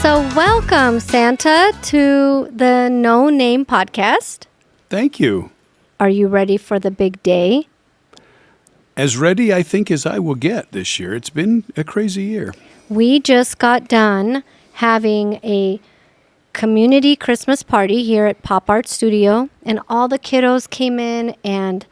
So welcome, Santa, to the No Name podcast. Thank you. Are you ready for the big day? As ready, I think, as I will get this year. It's been a crazy year. We just got done having a community Christmas party here at Pop Art Studio, and all the kiddos came in and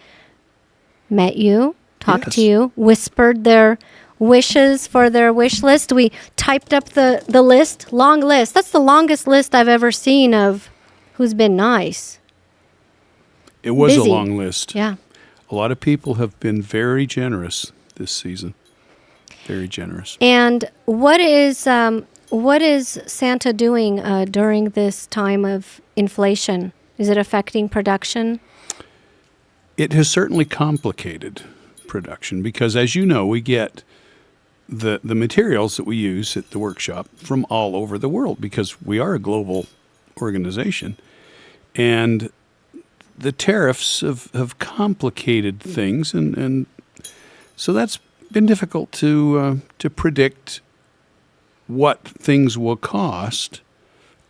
met you, talked to you, whispered their wishes for their wish list. We typed up the list, long list. That's the longest list I've ever seen of who's been nice. It was Busy. a long list. Yeah. A lot of people have been very generous this season. Very generous. And what is Santa doing during this time of inflation? Is it affecting production? It has certainly complicated production because, as you know, we get the materials that we use at the workshop from all over the world because we are a global organization. And the tariffs have complicated things, and so that's been difficult to predict what things will cost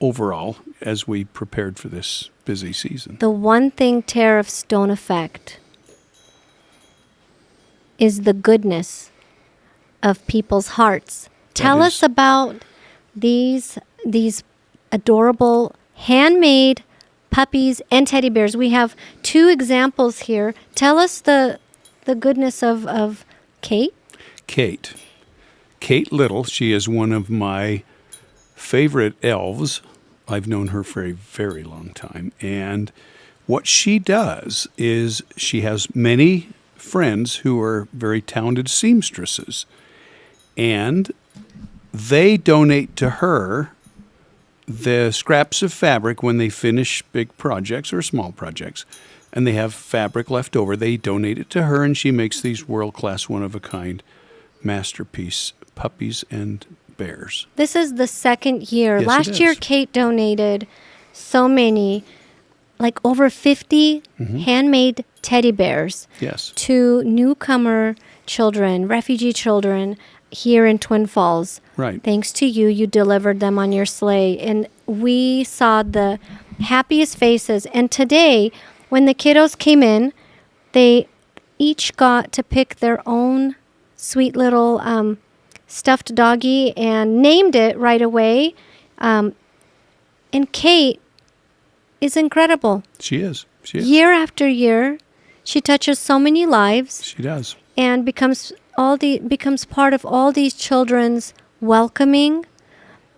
overall as we prepared for this busy season. The one thing tariffs don't affect is the goodness of people's hearts. Tell us about these adorable handmade puppies and teddy bears. We have two examples here. Tell us the goodness of Kate. Kate Little, she is one of my favorite elves. I've known her for a very long time. And what she does is she has many friends who are very talented seamstresses. And they donate to her the scraps of fabric when they finish big projects or small projects. And they have fabric left over. They donate it to her, and she makes these world-class, one-of-a-kind masterpiece puppies and bears. This is the second year. Yes, Last year, Kate donated so many, like over 50 handmade teddy bears to newcomer children, refugee children here in Twin Falls. Right. Thanks to you, you delivered them on your sleigh. And we saw the happiest faces. And today, when the kiddos came in, they each got to pick their own sweet little stuffed doggy and named it right away. And Kate is incredible. She is. Year after year, she touches so many lives. She does. And becomes part of all these children's welcoming,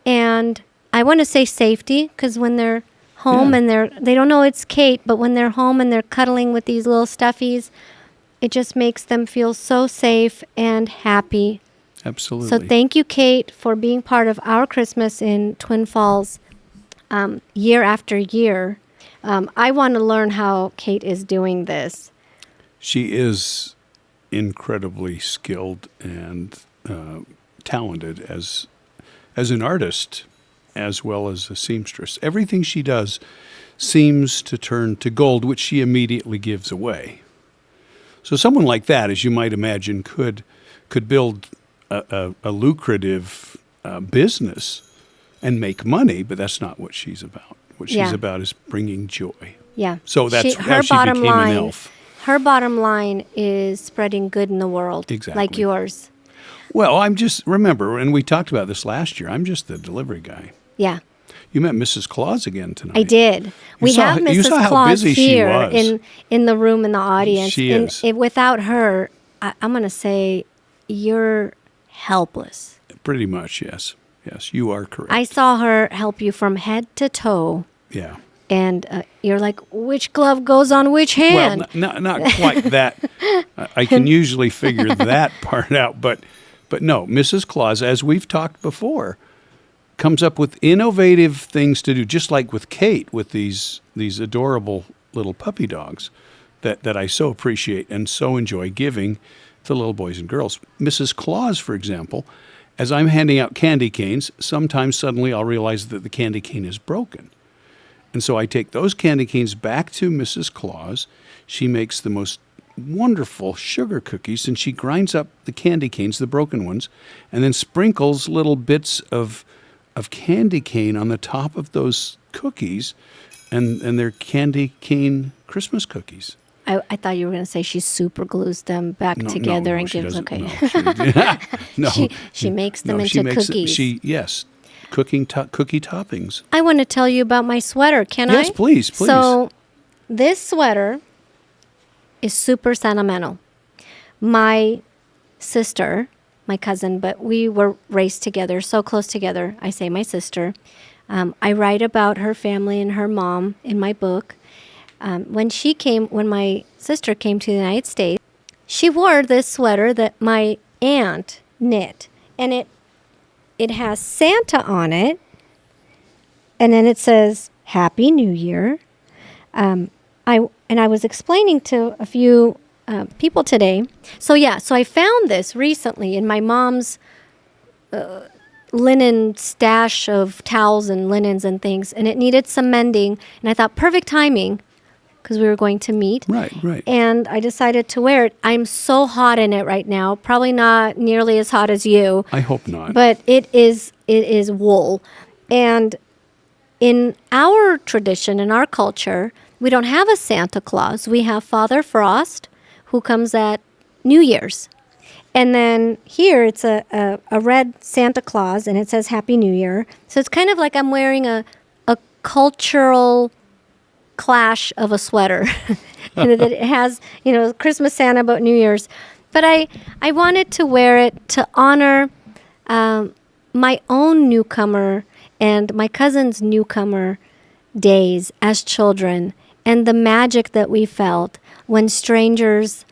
and I want to say safety, because when they're home and they don't know it's Kate, but when they're home and they're cuddling with these little stuffies, it just makes them feel so safe and happy. Absolutely. So thank you, Kate, for being part of our Christmas in Twin Falls year after year. I want to learn how Kate is doing this. She is incredibly skilled and talented as an artist as well as a seamstress. Everything she does seems to turn to gold, which she immediately gives away. So someone like that, as you might imagine, could build a lucrative business and make money, but that's not what she's about. What she's about is bringing joy. Yeah. So that's how she became an elf. Her bottom line is spreading good in the world. Exactly. Like yours. Well, remember, and we talked about this last year, I'm just the delivery guy. Yeah. You met Mrs. Claus again tonight. I did. We have Mrs. Claus here in the room in the audience. She is. Without her, I'm going to say you're helpless. Pretty much, yes. Yes, you are correct. I saw her help you from head to toe. Yeah. And you're like, which glove goes on which hand? Well, not quite that. I can usually figure that part out. But no, Mrs. Claus, as we've talked before, comes up with innovative things to do, just like with Kate, with these adorable little puppy dogs that I so appreciate and so enjoy giving to little boys and girls. Mrs. Claus, for example, as I'm handing out candy canes, sometimes suddenly I'll realize that the candy cane is broken. And so I take those candy canes back to Mrs. Claus. She makes the most wonderful sugar cookies, and she grinds up the candy canes, the broken ones, and then sprinkles little bits of of candy cane on the top of those cookies, and they're candy cane Christmas cookies. I thought you were going to say she super glues them back No, together no, and she gives. doesn't. Okay. No, She makes them no, into makes cookies. Yes, cookie toppings. I want to tell you about my sweater. Can I? Yes, please. So this sweater is super sentimental. My sister, my cousin, but we were raised together, so close together. I say my sister. I write about her family and her mom in my book. When my sister came to the United States, she wore this sweater that my aunt knit, and it has Santa on it, and then it says Happy New Year. I was explaining to a few people today. So I found this recently in my mom's linen stash of towels and linens and things, and it needed some mending. And I thought, perfect timing, because we were going to meet. Right. And I decided to wear it. I'm so hot in it right now. Probably not nearly as hot as you. I hope not. But it is wool. And in our tradition, in our culture, we don't have a Santa Claus. We have Father Frost, who comes at New Year's. And then here it's a red Santa Claus, and it says Happy New Year. So it's kind of like I'm wearing a cultural clash of a sweater. And that it has, Christmas Santa, but New Year's. But I wanted to wear it to honor my own newcomer and my cousin's newcomer days as children, and the magic that we felt when strangers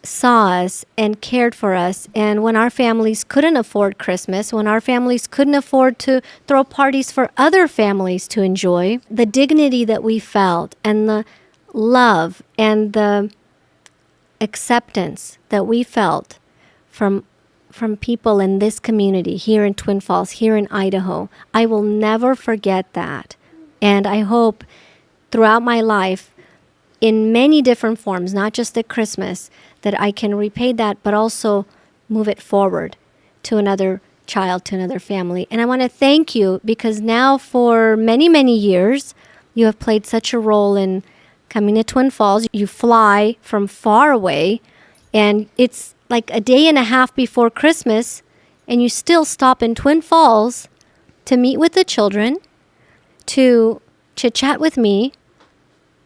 saw us and cared for us, and when our families couldn't afford Christmas, when our families couldn't afford to throw parties for other families to enjoy, the dignity that we felt and the love and the acceptance that we felt from people in this community here in Twin Falls, here in Idaho. I will never forget that. And I hope throughout my life, in many different forms, not just at Christmas, that I can repay that, but also move it forward to another child, to another family. And I want to thank you, because now for many, many years, you have played such a role in coming to Twin Falls. You fly from far away, and it's like a day and a half before Christmas, and you still stop in Twin Falls to meet with the children, to chit-chat with me,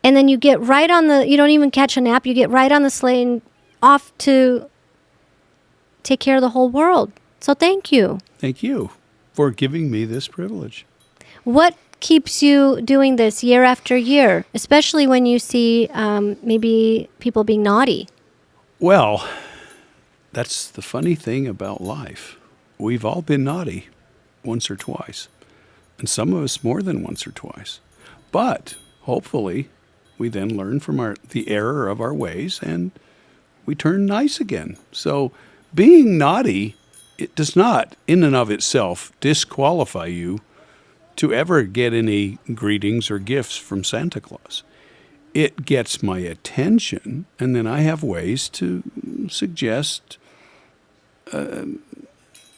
and then you get right on you don't even catch a nap, you get right on the sleigh and off to take care of the whole world. So thank you. Thank you for giving me this privilege. What keeps you doing this year after year, especially when you see maybe people being naughty? Well, that's the funny thing about life. We've all been naughty once or twice, and some of us more than once or twice. But hopefully we then learn from the error of our ways, and we turn nice again. So being naughty, it does not in and of itself disqualify you to ever get any greetings or gifts from Santa Claus. It gets my attention, and then I have ways to suggest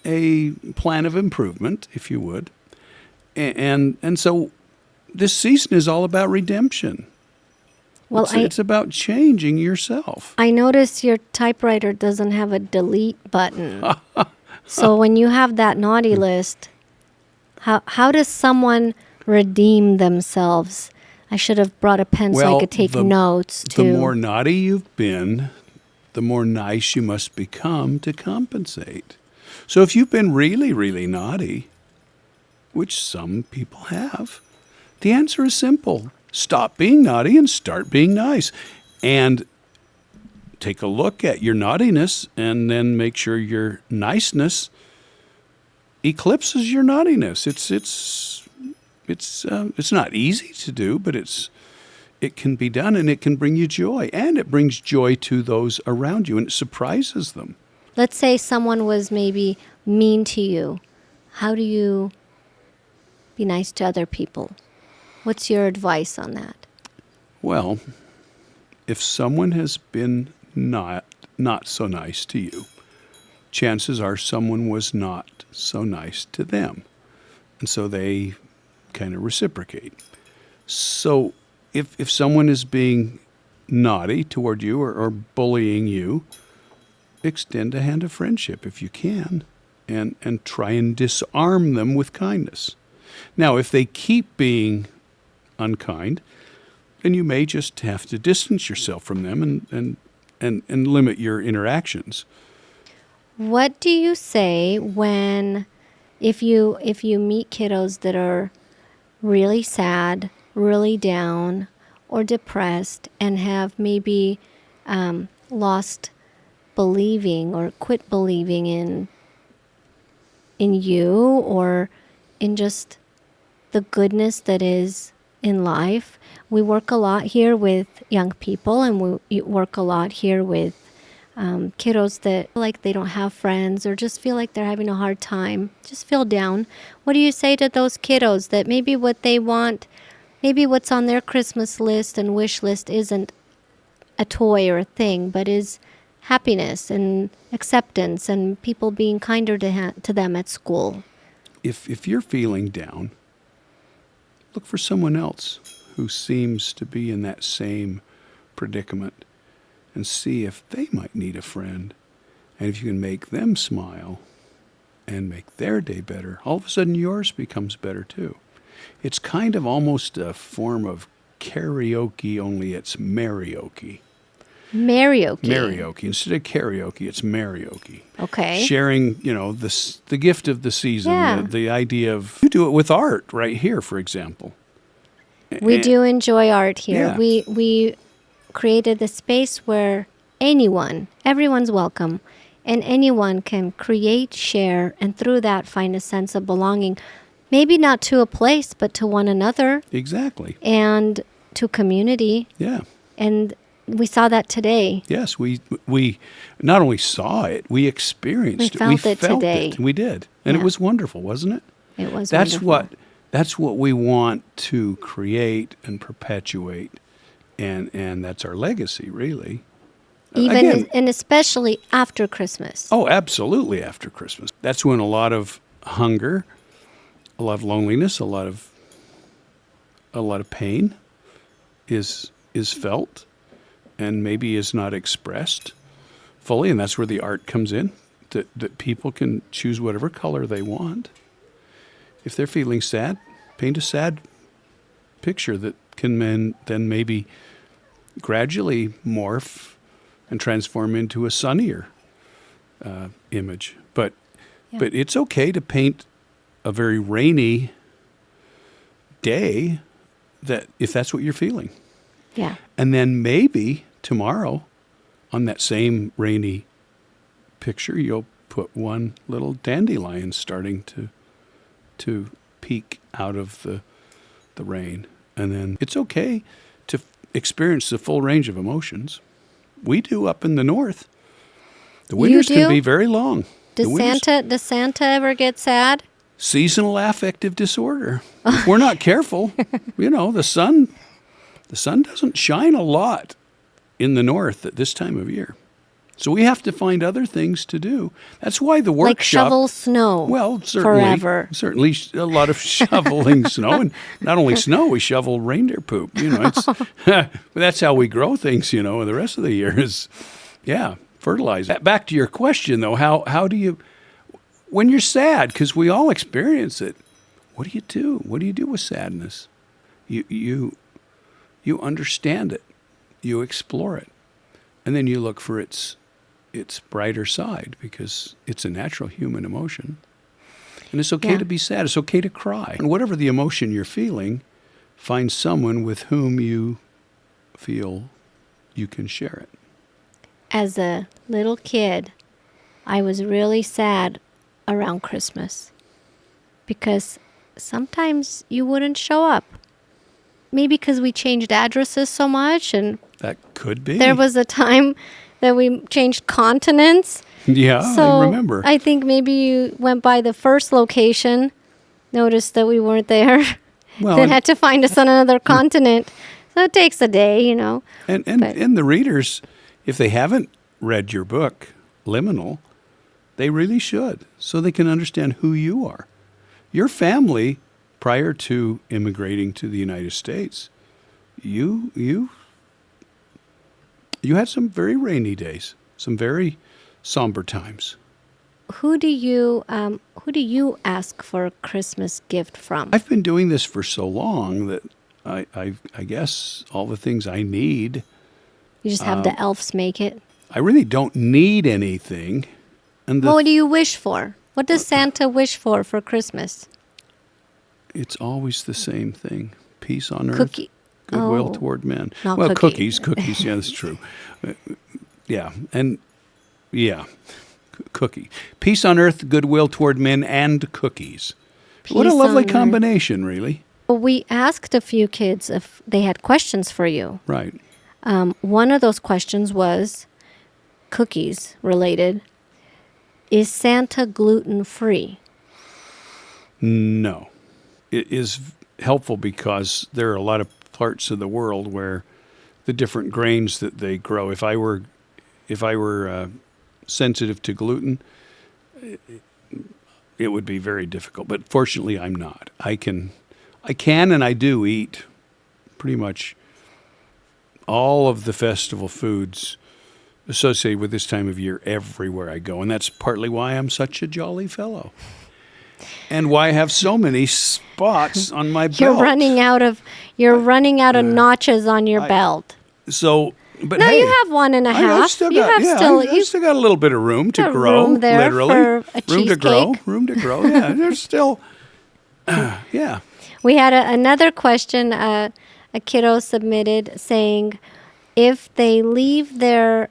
a plan of improvement, if you would. And so this season is all about redemption. Well, it's about changing yourself. I notice your typewriter doesn't have a delete button. So when you have that naughty list, how does someone redeem themselves? I should have brought a pen so I could take notes too. The more naughty you've been, the more nice you must become to compensate. So if you've been really, really naughty, which some people have, the answer is simple. Stop being naughty and start being nice. And take a look at your naughtiness and then make sure your niceness eclipses your naughtiness. It's not easy to do, but it can be done, and it can bring you joy, and it brings joy to those around you, and it surprises them. Let's say someone was maybe mean to you. How do you be nice to other people? What's your advice on that? Well, if someone has been not so nice to you, chances are someone was not so nice to them. And so they kind of reciprocate. So if someone is being naughty toward you or bullying you, extend a hand of friendship if you can, and try and disarm them with kindness. Now, if they keep being unkind, then you may just have to distance yourself from them and limit your interactions. What do you say when, if you meet kiddos that are really sad, really down, or depressed, and have maybe lost believing or quit believing in you or in just the goodness that is in life? We work a lot here with young people, and we work a lot here with kiddos that feel like they don't have friends or just feel like they're having a hard time, just feel down. What do you say to those kiddos that maybe what they want, maybe what's on their Christmas list and wish list isn't a toy or a thing, but is happiness and acceptance and people being kinder to them at school? If you're feeling down, look for someone else who seems to be in that same predicament and see if they might need a friend. And if you can make them smile and make their day better, all of a sudden yours becomes better too. It's kind of almost a form of karaoke, only it's marioke. Marioke. Instead of karaoke, it's marioke. Okay. Sharing, the gift of the season, Yeah. the idea of, you do it with art right here, for example. We do enjoy art here. Yeah. We created a space where everyone's welcome, and anyone can create, share, and through that find a sense of belonging. Maybe not to a place, but to one another. Exactly. And to community. Yeah. And we saw that today. Yes, we not only saw it, we experienced it. We felt it today. We did. And Yeah. it was wonderful, wasn't it? It was That's wonderful. what we want to create and perpetuate, and that's our legacy, really. Again, And especially after Christmas. oh, absolutely after Christmas. That's when a lot of hunger, a lot of loneliness, a lot of pain is felt and maybe is not expressed fully, and that's where the art comes in, that people can choose whatever color they want. If they're feeling sad, paint a sad picture that can then maybe gradually morph and transform into a sunnier image. But it's okay to paint a very rainy day, that if that's what you're feeling. Yeah. And then maybe tomorrow on that same rainy picture, you'll put one little dandelion starting to peek out of the rain. And then it's okay to experience the full range of emotions. We do up in the north. The winters can be very long. Does Santa ever get sad? Seasonal affective disorder. If we're not careful, the sun doesn't shine a lot in the north at this time of year. So we have to find other things to do. That's why the workshop... Like shovel snow. Well, certainly. Forever. Certainly a lot of shoveling snow. And not only snow, we shovel reindeer poop. That's how we grow things, and the rest of the year is, fertilize. Back to your question, though, how do you... When you're sad, because we all experience it, what do you do? What do you do with sadness? You understand it. You explore it. And then you look for its brighter side, because it's a natural human emotion. And it's okay to be sad. It's okay to cry. And whatever the emotion you're feeling, find someone with whom you feel you can share it. As a little kid, I was really sad around Christmas because sometimes you wouldn't show up. Maybe because we changed addresses so much, and that could be. There was a time that we changed continents. Yeah, so I remember. I think maybe you went by the first location, noticed that we weren't there, then had to find us on another continent. So it takes a day, And the readers, if they haven't read your book, Liminal, they really should, so they can understand who you are. Your family, prior to immigrating to the United States, you had some very rainy days, some very somber times. Who do you ask for a Christmas gift from? I've been doing this for so long that I guess all the things I need. You just have the elves make it. I really don't need anything. And Well, what do you wish for? What does Santa wish for Christmas? it's always the same thing: peace on earth, Cookie. goodwill Oh, toward men. not Well, cookie. cookies. Yeah, that's true. Yeah, and yeah, cookie. Peace on earth, goodwill toward men, and cookies. What a Peace lovely on earth. combination, really. Well, we asked a few kids if they had questions for you. Right. One of those questions was cookies related. Is Santa gluten-free? No. It is helpful because there are a lot of parts of the world where the different grains that they grow. If I were sensitive to gluten, it would be very difficult. But fortunately, I'm not. I can and I do eat pretty much all of the festival foods associated with this time of year everywhere I go. And that's partly why I'm such a jolly fellow. And why I have so many spots on my belt. You're running out of notches on your belt. So, but No, hey, you have one and a half. I've still You got, have yeah, still- I've you- still got a little bit of room to got grow, room there literally. for a room to grow, cheesecake. room to grow. Yeah, there's still, yeah. We had another question a kiddo submitted saying if they leave their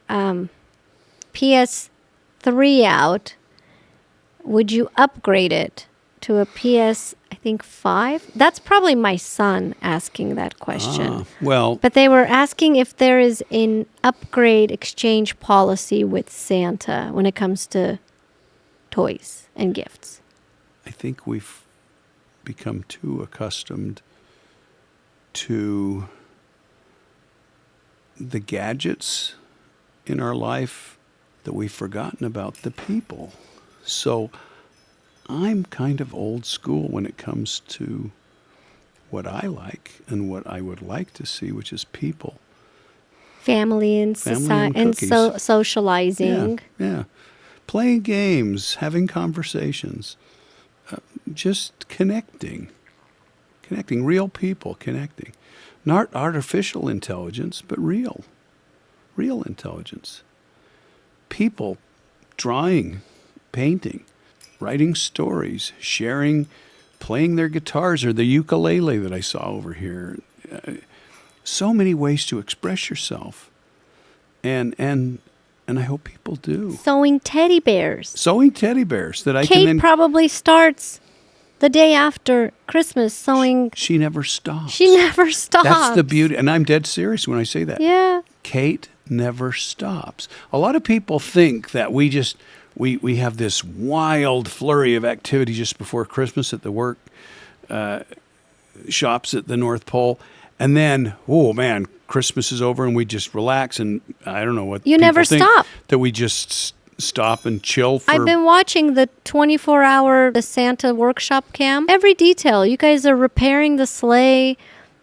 PS3 out, would you upgrade it to a PS, I think, 5? That's probably my son asking that question. Well, But they were asking if there is an upgrade exchange policy with Santa when it comes to toys and gifts. I think we've become too accustomed to the gadgets in our life that we've forgotten about the people. So I'm kind of old school when it comes to what I like and what I would like to see, which is people. Family and Family society and and cookies. socializing. Yeah. Playing games, having conversations, just connecting, real people connecting. Not artificial intelligence, but real intelligence. People drawing, painting, writing stories, sharing, playing their guitars or the ukulele that I saw over here. So many ways to express yourself. And I hope people do. Sewing teddy bears. Sewing teddy bears that I Kate can then... probably starts the day after Christmas sewing. She never stops. She never stops. That's the beauty. And I'm dead serious when I say that. Yeah. Kate never stops. A lot of people think that we have this wild flurry of activity just before Christmas at the work shops at the North Pole. And then, oh man, Christmas is over and we just relax. And I don't know what You people never think, stop. that we just stop and chill for... I've been watching the 24-hour the Santa workshop cam. Every detail. You guys are repairing the sleigh,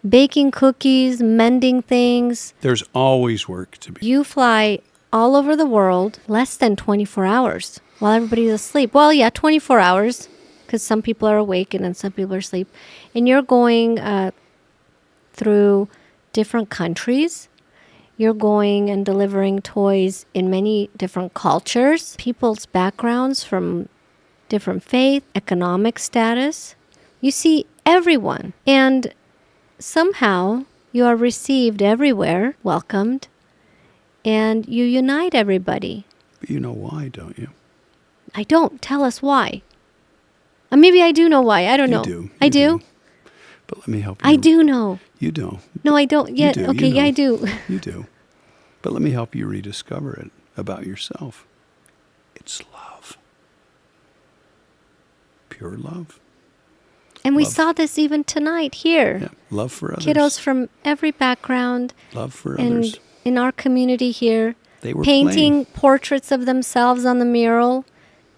baking cookies, mending things. There's always work to be. You fly all over the world less than 24 hours while everybody's asleep. Well, yeah, 24 hours because some people are awake and then some people are asleep. And you're going through different countries. You're going and delivering toys in many different cultures, people's backgrounds from different faith, economic status. You see everyone. And somehow you are received everywhere, welcomed, and you unite everybody. But you know why, don't you? I don't. Tell us why. Maybe I do know why. I don't know. You I do? But let me help you. I do know. You don't. No, I don't yet. do, Okay, you yeah, know. I do. You do. But let me help you rediscover it about yourself. It's love. Pure love. And we Love. saw this even tonight here. Yeah. Love for others. Kiddos from every background Love for and others. in our community here, They were painting playing. portraits of themselves on the mural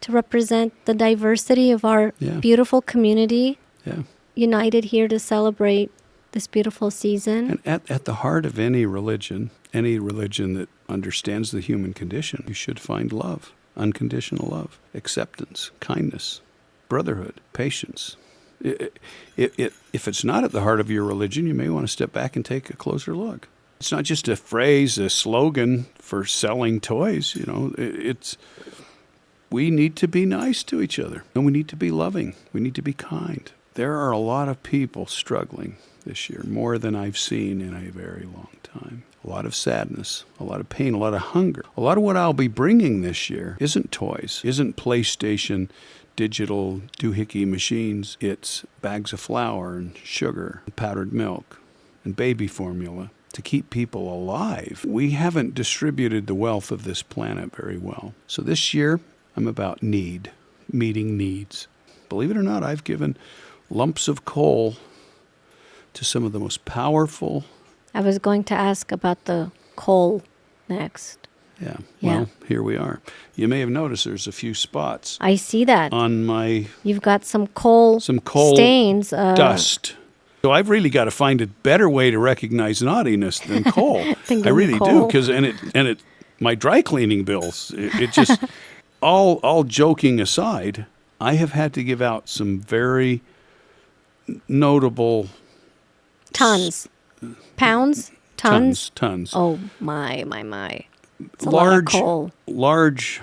to represent the diversity of our Yeah. beautiful community, Yeah. united here to celebrate this beautiful season. And at the heart of any religion that understands the human condition, you should find love, unconditional love, acceptance, kindness, brotherhood, patience. If it's not at the heart of your religion, you may want to step back and take a closer look. It's not just a phrase, a slogan for selling toys. We need to be nice to each other, and we need to be loving. We need to be kind. There are a lot of people struggling this year, more than I've seen in a very long time. A lot of sadness, a lot of pain, a lot of hunger. A lot of what I'll be bringing this year isn't toys, isn't PlayStation, digital doohickey machines. It's bags of flour and sugar, and powdered milk, and baby formula to keep people alive. We haven't distributed the wealth of this planet very well. So this year, I'm about meeting needs. Believe it or not, I've given lumps of coal to some of the most powerful. I was going to ask about the coal next. Yeah. Yeah. Well, here we are. You may have noticed there's a few spots I see that. on my You've got some coal stains. dust. So I've really got to find a better way to recognize naughtiness than coal. Than I really coal. do, because my dry cleaning bills. It just all joking aside, I have had to give out some very notable Tons. Pounds? Tons? tons. Oh, my. It's a lot of coal. Large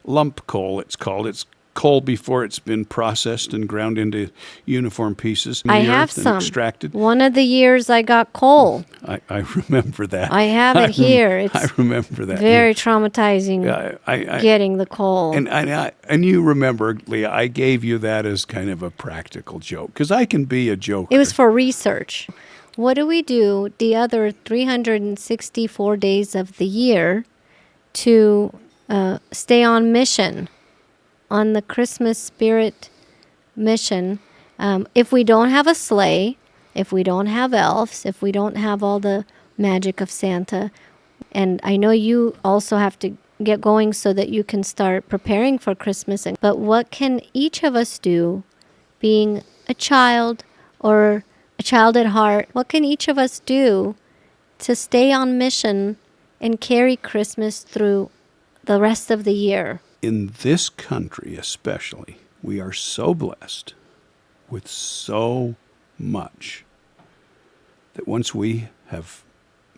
lump coal, it's called. It's coal before it's been processed and ground into uniform pieces. I have some. Extracted. One of the years I got coal. I remember that. I have it here. It's I remember that. very traumatizing getting the coal. And you remember, Leah, I gave you that as kind of a practical joke, because I can be a joker. It was for research. What do we do the other 364 days of the year to stay on mission, on the Christmas spirit mission? If we don't have a sleigh, if we don't have elves, if we don't have all the magic of Santa, and I know you also have to get going so that you can start preparing for Christmas. But what can each of us do, being a child or a child at heart, what can each of us do to stay on mission and carry Christmas through the rest of the year? In this country especially, we are so blessed with so much that once we have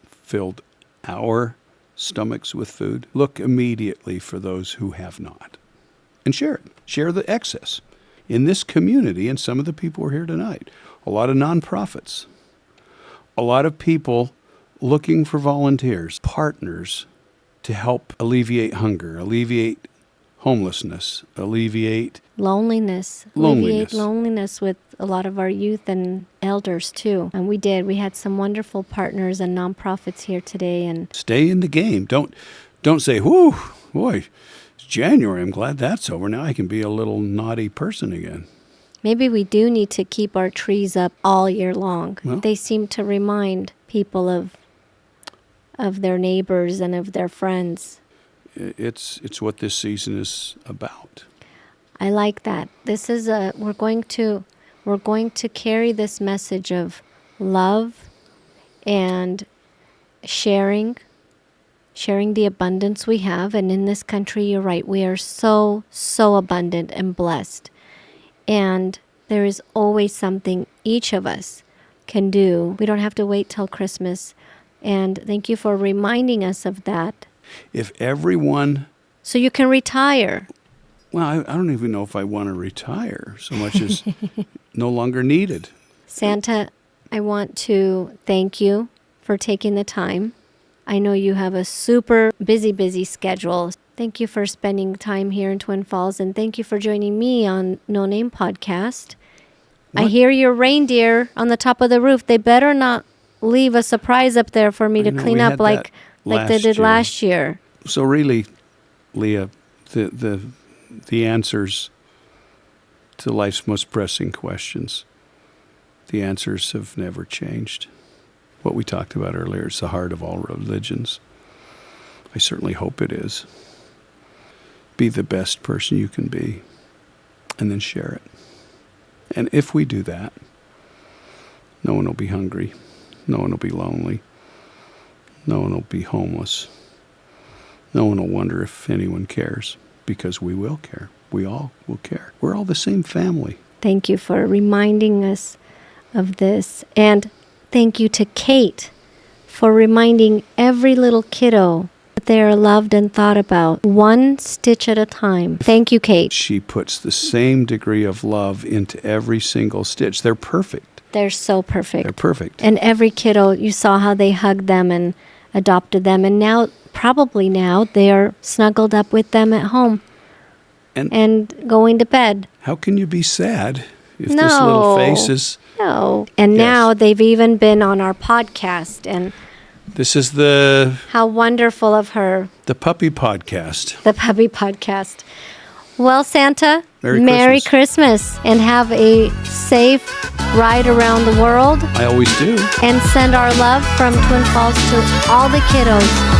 filled our stomachs with food, look immediately for those who have not and share it. Share the excess. In this community, and some of the people who are here tonight, a lot of nonprofits, a lot of people looking for volunteers, partners to help alleviate hunger, alleviate homelessness, alleviate loneliness with a lot of our youth and elders too. And we had some wonderful partners and nonprofits here today. And stay in the game. Don't say, "Whoo, boy, it's January. I'm glad that's over. Now I can be a little naughty person again." Maybe we do need to keep our trees up all year long. Well, they seem to remind people of their neighbors and of their friends. It's what this season is about. I like that. This is we're going to carry this message of love and sharing the abundance we have. And in this country, you're right, we are so abundant and blessed. And there is always something each of us can do. We don't have to wait till Christmas. And thank you for reminding us of that. If everyone... So you can retire. Well, I don't even know if I want to retire so much as no longer needed. Santa, I want to thank you for taking the time. I know you have a super busy schedule. Thank you for spending time here in Twin Falls, and thank you for joining me on No Name Podcast. What? I hear your reindeer on the top of the roof. They better not leave a surprise up there for me to clean up like they did last year. So really, Leah, the answers to life's most pressing questions, the answers have never changed. What we talked about earlier is the heart of all religions. I certainly hope it is. be the best person you can be, and then share it. And if we do that, no one will be hungry. No one will be lonely. No one will be homeless. No one will wonder if anyone cares, because we will care. We all will care. We're all the same family. Thank you for reminding us of this. And thank you to Kate for reminding every little kiddo that they are loved and thought about, one stitch at a time. Thank you, Kate. She puts the same degree of love into every single stitch. They're perfect. They're so perfect. They're perfect. And every kiddo, you saw how they hugged them and adopted them. And now, probably now, they are snuggled up with them at home and going to bed. How can you be sad if this little face is... No. And Yes. now they've even been on our podcast. And This is how wonderful of her. the puppy podcast. The puppy podcast. Well, Santa, Merry Christmas. And have a safe ride around the world. I always do. And send our love from Twin Falls to all the kiddos